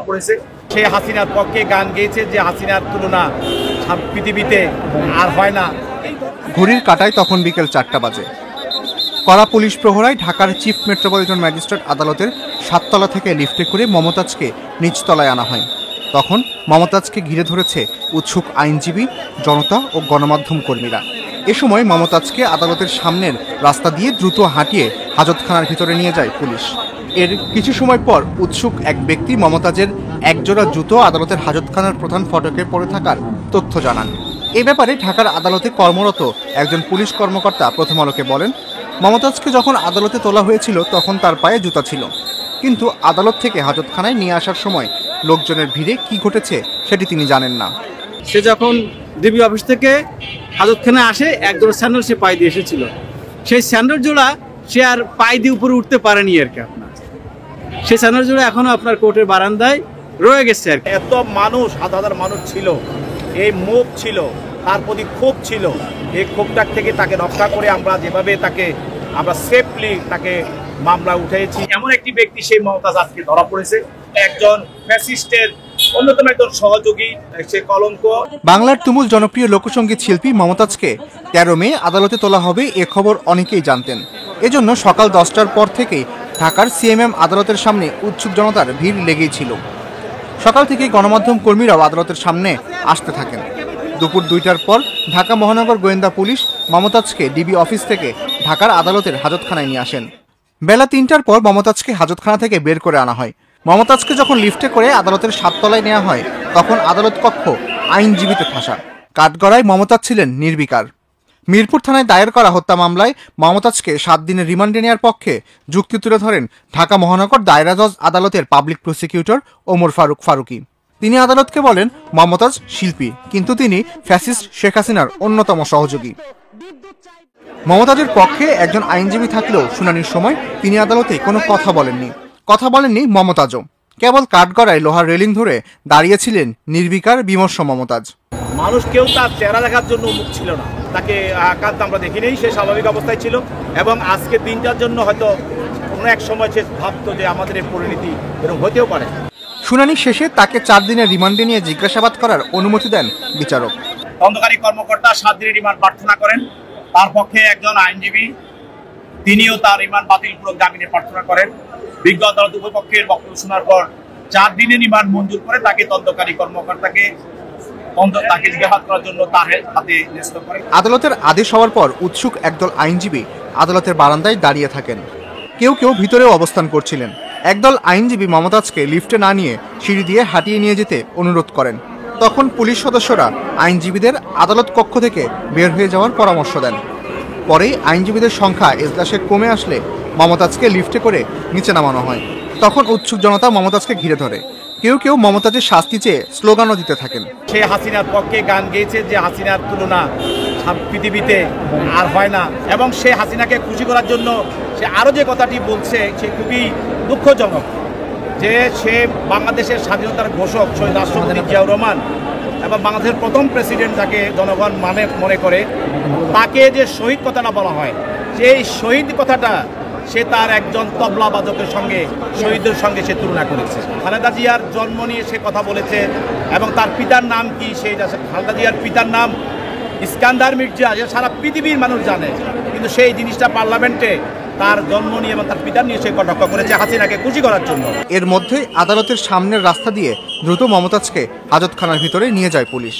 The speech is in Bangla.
পড়েছে। সে হাসিনার পক্ষে গান গেয়েছে যে হাসিনার তুলনা পৃথিবীতে আর হয় না। ঘড়ির কাঁটায় তখন বিকেল 4টা বাজে। কড়া পুলিশ প্রহরায় ঢাকার চিফ মেট্রোপলিটন ম্যাজিস্ট্রেট আদালতের 7 তলা থেকে লিফটে করে মমতাজকে নিচতলায় আনা হয়। তখন মমতাজকে ঘিরে ধরেছে উৎসুক আইনজীবী, জনতা ও গণমাধ্যম কর্মীরা। এ সময় মমতাজকে আদালতের সামনের রাস্তা দিয়ে দ্রুত হাঁটিয়ে হাজতখানার ভিতরে নিয়ে যায় পুলিশ। এর কিছু সময় পর উৎসুক এক ব্যক্তি মমতাজের একজোড়া জুতো আদালতের হাজতখানার প্রধান ফটকে পড়ে থাকার তথ্য জানান। এ ব্যাপারে ঢাকার আদালতে কর্মরত একজন পুলিশ কর্মকর্তা প্রথম আলোকে বলেন, মমতাজকে যখন আদালতে তোলা হয়েছিল তখন তার পায়ে জুতা ছিল, কিন্তু আদালত থেকে হাজতখানায় নিয়ে আসার সময় লোকজনের ভিড়ে কি ঘটেছে সেটি তিনি জানেন না। সে যখন ডিবি অফিস থেকে হাজতখানায় আসে, এক জোড়া স্যান্ডেল সে পায়ে দিয়ে এসেছিল। সেই স্যান্ডেল জোড়া সে আর পায়ে দিয়ে উপরে উঠতে পারেনি আর কি। আপনার সেই স্যান্ডেল জোড়া এখনো আপনার কোর্টের বারান্দায় রয়ে গেছে আর কি। এত মানুষ, হাজার মানুষ ছিল, এই মুখ ছিল, তার প্রতি ক্ষোভ ছিল। এই ক্ষোভটার থেকে তাকে রক্ষা করে আমরা যেভাবে আমরা সেফলি তাকে মামলা উঠেছি। এমন একটি ব্যক্তি সেই মমতাজ আজকে ধরা পড়েছে, একজন ফ্যাসিস্টের অন্যতম একজন সহযোগী, সে কলঙ্ক। বাংলার তুমুল জনপ্রিয় লোকসঙ্গীত শিল্পী মমতাজকে 13 মে আদালতে তোলা হবে এ খবর অনেকেই জানতেন। এজন্য সকাল 10টার পর থেকেই ঢাকার সিএমএম আদালতের সামনে উৎসুক জনতার ভিড় লেগেই ছিল। সকাল থেকেই গণমাধ্যম কর্মীরাও আদালতের সামনে আসতে থাকেন। দুপুর 2টার পর ঢাকা মহানগর গোয়েন্দা পুলিশ মমতাজকে ডিবি অফিস থেকে ঢাকার আদালতের হাজতখানায় নিয়ে আসেন। বেলা 3টার পর মমতাজকে হাজতখানা থেকে বের করে আনা হয়। মমতাজকে যখন লিফটে করে আদালতের 7 তলায় নেওয়া হয় তখন আদালত কক্ষ আইনজীবীতে ঠাসা। কাঠগড়ায় মমতাজ ছিলেন নির্বিকার। মিরপুর থানায় দায়ের করা হত্যা মামলায় মমতাজকে 7 দিনের রিমান্ডে নেওয়ার পক্ষে যুক্তি তুলে ধরেন ঢাকা মহানগর দায়রা জজ আদালতের পাবলিক প্রসিকিউটর ওমর ফারুকী। তিনি আদালতকে বলেন, মমতাজ শিল্পী, কিন্তু তিনি ফ্যাসিস্ট শেখ হাসিনার অন্যতম সহযোগী। মমতাজের পক্ষে একজন আইনজীবী থাকলেও শুনানির সময় তিনি আদালতে কোনো কথা বলেননি মমতাজও। কেবল কাঠগড়ায় লোহার রেলিং ধরে দাঁড়িয়েছিলেন নির্বিকার বিমর্ষ মমতাজ। মানুষ কেউ তার চেহারা দেখার জন্য মুখ ছিল না, তাকে আকান্ত আমরা দেখিনি, সে স্বাভাবিক অবস্থায় ছিল। এবং আজকে দিনটার জন্য হয়তো কোনো এক সময় সে ভাবতো যে আমাদের এই পরিণতি এরকম হতেও পারে। শুনানি শেষে তাকে 4 দিনের রিমান্ডে নিয়ে জিজ্ঞাসাবাদ করার অনুমতি দেন বিচারক। তদন্তকারী কর্মকর্তা 7 দিনের রিমান্ড প্রার্থনা করেন। তার পক্ষে একজন আইনজীবী, তিনিও তার রিমান্ড বাতিলপূর্বক জামিনের প্রার্থনা করেন। বিজ্ঞ আদালত উভয় পক্ষের বক্তব্য শোনার পর 4 দিনের রিমান্ড মঞ্জুর করে তাকে তদন্তকারী কর্মকর্তাকে জিজ্ঞাসাবাদ করার জন্য তার হাতে ন্যস্ত করেন। আদালতের আদেশ হওয়ার পর উৎসুক একদল আইনজীবী আদালতের বারান্দায় দাঁড়িয়ে থাকেন। কেউ ভিতরেও অবস্থান করছিলেন। একদল আইনজীবী মমতাজকে লিফটে না নিয়ে সিঁড়ি দিয়ে হাঁটিয়ে নিয়ে যেতে অনুরোধ করেন। তখন পুলিশ সদস্যরা আইনজীবীদের আদালত কক্ষ থেকে বের হয়ে যাওয়ার পরামর্শ দেন। পরে আইনজীবীদের সংখ্যা এজলাসে কমে আসলে মমতাজকে লিফটে করে নিচে নামানো হয়। তখন উৎসুক জনতা মমতাজকে ঘিরে ধরে। কেউ মমতাজের শাস্তি চেয়ে স্লোগানও দিতে থাকেন। সে হাসিনার পক্ষে গান গেয়েছে যে হাসিনার তুলনা পৃথিবীতে আর হয় না। এবং সে হাসিনাকে খুশি করার জন্য সে আরও যে কথাটি বলছে সে খুবই দুঃখজনক, যে সে বাংলাদেশের স্বাধীনতার ঘোষক শহীদ রাষ্ট্রপতি জিয়াউর রহমান এবং বাংলাদেশের প্রথম প্রেসিডেন্ট যাকে জনগণ মনে করে, তাকে যে শহীদ কথাটা বলা হয়, সেই শহীদ কথাটা সে তার একজন তবলা বাদকের সঙ্গে, শহীদের সঙ্গে সে তুলনা করেছে। খালেদা জিয়ার জন্ম নিয়ে সে কথা বলেছে এবং তার পিতার নাম কি, খালেদা জিয়ার পিতার নাম ইস্কান্দার মির্জা, যে সারা পৃথিবীর মানুষ জানে। কিন্তু সেই জিনিসটা পার্লামেন্টে তার জন্ম নিয়ে এবং তার পিতার নিয়ে সে কটাক্ষ করেছে হাসিনাকে খুশি করার জন্য। এর মধ্যে আদালতের সামনের রাস্তা দিয়ে দ্রুত মমতাজকে হাজতখানার ভিতরে নিয়ে যায় পুলিশ।